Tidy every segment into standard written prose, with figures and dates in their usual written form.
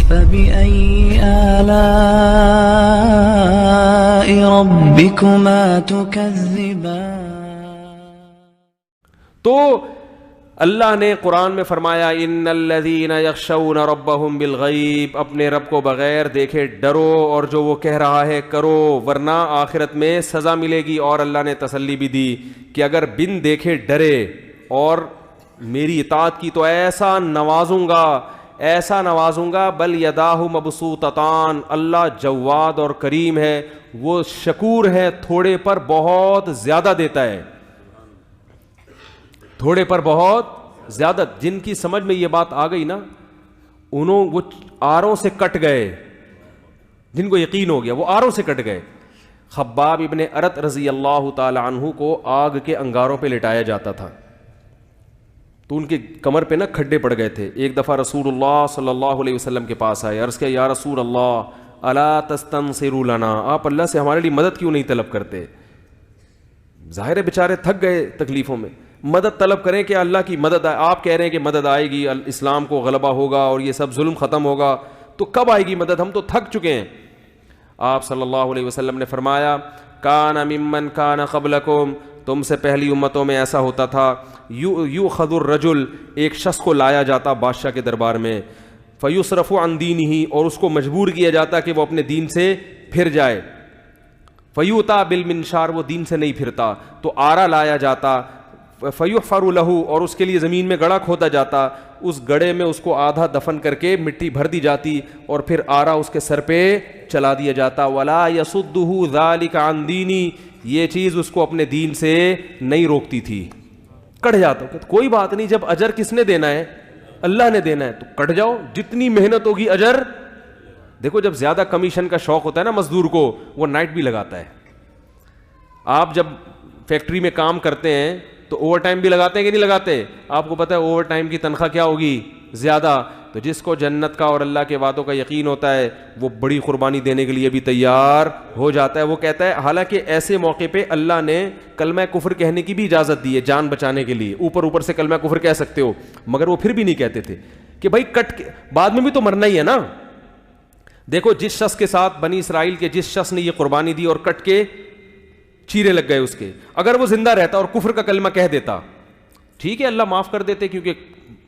فبأي آلاء ربكما تكذبان. تو اللہ نے قرآن میں فرمایا ان الذین یخشون ربهم بالغیب، اپنے رب کو بغیر دیکھے ڈرو اور جو وہ کہہ رہا ہے کرو ورنہ آخرت میں سزا ملے گی. اور اللہ نے تسلی بھی دی کہ اگر بن دیکھے ڈرے اور میری اطاعت کی تو ایسا نوازوں گا بل یداہ مبسوطتان، اللہ جواد اور کریم ہے، وہ شکور ہے، تھوڑے پر بہت زیادہ دیتا ہے، تھوڑے پر بہت زیادہ. جن کی سمجھ میں یہ بات آ گئی نا وہ آروں سے کٹ گئے، جن کو یقین ہو گیا وہ آروں سے کٹ گئے. خباب ابن ارت رضی اللہ تعالی عنہ کو آگ کے انگاروں پہ لٹایا جاتا تھا تو ان کے کمر پہ نا کھڈے پڑ گئے تھے. ایک دفعہ رسول اللہ صلی اللہ علیہ وسلم کے پاس آئے، عرض کیا یا رسول اللہ الا تستنصروا لنا، آپ اللہ سے ہمارے لیے مدد کیوں نہیں طلب کرتے؟ ظاہر ہے بیچارے تھک گئے تکلیفوں میں، مدد طلب کریں کہ اللہ کی مدد آئے. آپ کہہ رہے ہیں کہ مدد آئے گی، اسلام کو غلبہ ہوگا اور یہ سب ظلم ختم ہوگا، تو کب آئے گی مدد؟ ہم تو تھک چکے ہیں. آپ صلی اللہ علیہ وسلم نے فرمایا کان ممن کان قبلکم، تم سے پہلی امتوں میں ایسا ہوتا تھا، یؤخذ الرجل، ایک شخص کو لایا جاتا بادشاہ کے دربار میں، فیصرف عن دینہ، اور اس کو مجبور کیا جاتا کہ وہ اپنے دین سے پھر جائے. فیؤتی بالمنشار، وہ دین سے نہیں پھرتا تو آرا لایا جاتا، فیحفر لہ، اور اس کے لیے زمین میں گڑھا کھودا جاتا، اس گڑھے میں اس کو آدھا دفن کر کے مٹی بھر دی جاتی اور پھر آرا اس کے سر پہ چلا دیا جاتا. ولا یصدہ ذلک عن دینی، یہ چیز اس کو اپنے دین سے نہیں روکتی تھی. کٹ جاتا، کوئی بات نہیں، جب اجر کس نے دینا ہے؟ اللہ نے دینا ہے، تو کٹ جاؤ، جتنی محنت ہوگی اجر. دیکھو جب زیادہ کمیشن کا شوق ہوتا ہے نا مزدور کو، وہ نائٹ بھی لگاتا ہے. آپ جب فیکٹری میں کام کرتے ہیں تو اوور ٹائم بھی لگاتے ہیں کہ نہیں لگاتے؟ آپ کو پتہ ہے اوور ٹائم کی تنخواہ کیا ہوگی؟ زیادہ. تو جس کو جنت کا اور اللہ کے وعدوں کا یقین ہوتا ہے وہ بڑی قربانی دینے کے لیے بھی تیار ہو جاتا ہے. وہ کہتا ہے، حالانکہ ایسے موقع پہ اللہ نے کلمہ کفر کہنے کی بھی اجازت دی ہے جان بچانے کے لیے، اوپر سے کلمہ کفر کہہ سکتے ہو، مگر وہ پھر بھی نہیں کہتے تھے کہ بھائی کٹ کے بعد میں بھی تو مرنا ہی ہے نا. دیکھو جس شخص کے ساتھ بنی اسرائیل کے جس شخص نے یہ قربانی دی اور کٹ کے چیرے لگ گئے اس کے، اگر وہ زندہ رہتا اور کفر کا کلمہ کہہ دیتا، ٹھیک ہے اللہ معاف کر دیتے، کیونکہ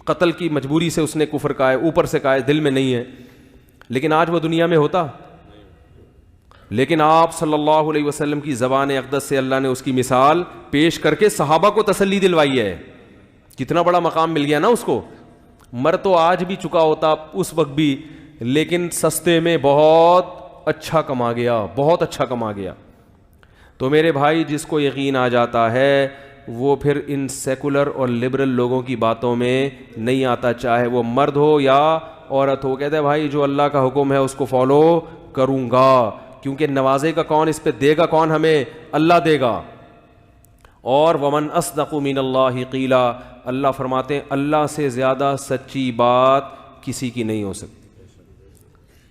قتل کی مجبوری سے اس نے کفر کہا ہے، اوپر سے کہا ہے، دل میں نہیں ہے. لیکن آج وہ دنیا میں ہوتا. لیکن آپ صلی اللہ علیہ وسلم کی زبان اقدس سے اللہ نے اس کی مثال پیش کر کے صحابہ کو تسلی دلوائی ہے. کتنا بڑا مقام مل گیا نا اس کو. مر تو آج بھی چکا ہوتا اس وقت بھی، لیکن سستے میں بہت اچھا کما گیا، بہت اچھا کما گیا. تو میرے بھائی جس کو یقین آ جاتا ہے وہ پھر ان سیکولر اور لبرل لوگوں کی باتوں میں نہیں آتا، چاہے وہ مرد ہو یا عورت ہو. کہتے ہیں بھائی جو اللہ کا حکم ہے اس کو فالو کروں گا، کیونکہ نوازے گا کون، اس پہ دے گا کون ہمیں؟ اللہ دے گا. اور ومن اصدق من اللہ قیلا، اللہ فرماتے ہیں اللہ سے زیادہ سچی بات کسی کی نہیں ہو سکتی.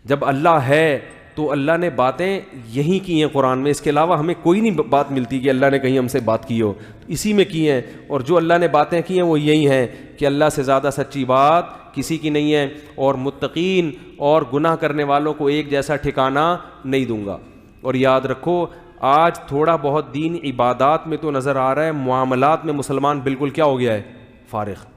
جب اللہ ہے تو اللہ نے باتیں یہی کی ہیں قرآن میں، اس کے علاوہ ہمیں کوئی نہیں بات ملتی کہ اللہ نے کہیں ہم سے بات کی ہو، اسی میں کی ہیں. اور جو اللہ نے باتیں کی ہیں وہ یہی ہیں کہ اللہ سے زیادہ سچی بات کسی کی نہیں ہے، اور متقین اور گناہ کرنے والوں کو ایک جیسا ٹھکانہ نہیں دوں گا. اور یاد رکھو آج تھوڑا بہت دین عبادات میں تو نظر آ رہا ہے، معاملات میں مسلمان بالکل کیا ہو گیا ہے؟ فارغ.